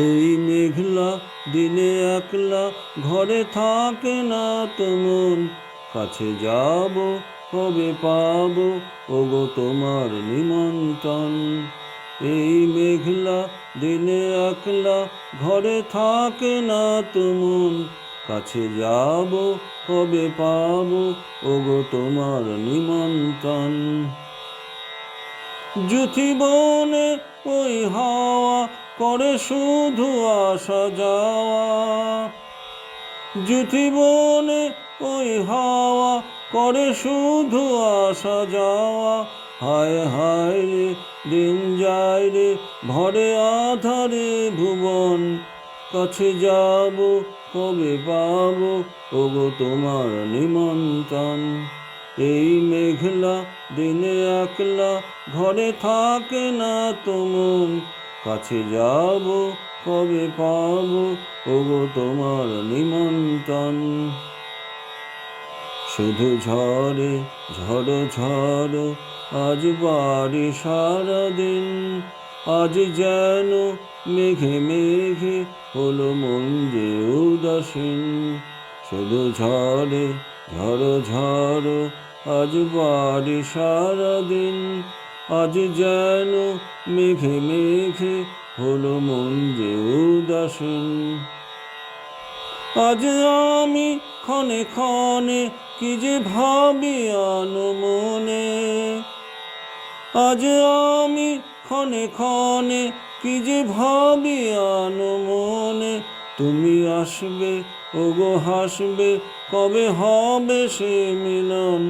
এই মেঘলা দিনে একলা ঘরে থাকে না তো মন, কাছে যাব কবে পাবো ওগো তোমার নিমন্ত্রণ। এই মেঘলা দিনে একলা ঘরে থাকে না তো মন, কাছে যাব কবে পাবো ওগো তোমার নিমন্ত্রণ। যুথি বনে ওই হাওয়া করে শুধু আসা যাওয়া, যুথি বনে ওই হাওয়া করে শুধু আসা যাওয়া। হায় হায় রে দিন যায় রে ভরে আধারে ভুবন, কাছে যাব কবে পাবো ওগো তোমার নিমন্ত্রণ। এই মেঘলা দিনে একলা ঘরে থাকে না তো মন, কাছে যাব কবে পাবো ওগো তোমার নিমন্ত্রণ। শুধু ঝড়ে ঝড়ো ঝড়ো আজ বাড়ি সারাদিন, আজ যেন মেঘে মেঘে হলো মন যে উদাসীন। শুধু ঝড়ে ঝড়ো ঝড়ো আজ বাড়ি সারাদিন, আজ যেন মেঘে মেঘে হলো মন যে উদাসীন। আজ আমি ক্ষণে ক্ষণে কি যে ভাবি আনমনে, আজ আমি ক্ষণে ক্ষণে কি যে ভাবি আনমনে। তুমি আসবে ওগো হাসবে কবে হবে সে মিলন,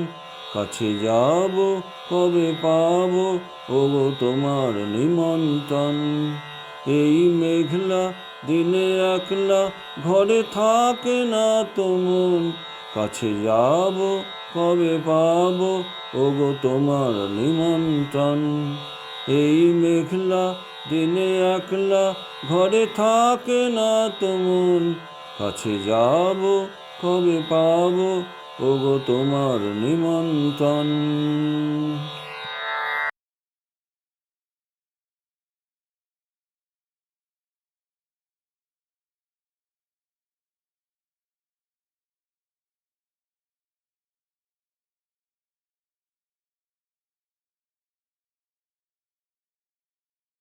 কাছে যাব কবে পাবো ওগো তোমার নিমন্ত্রণ। এই মেঘলা দিনে একলা ঘরে থাকে না তো মন, কাছে যাব কবে পাবো ওগো তোমার নিমন্ত্রণ। এই মেঘলা দিনে একলা ঘরে থাকে না তো মন, কাছে যাব কবে পাবো ওগো তোমার নিমন্ত্রণ।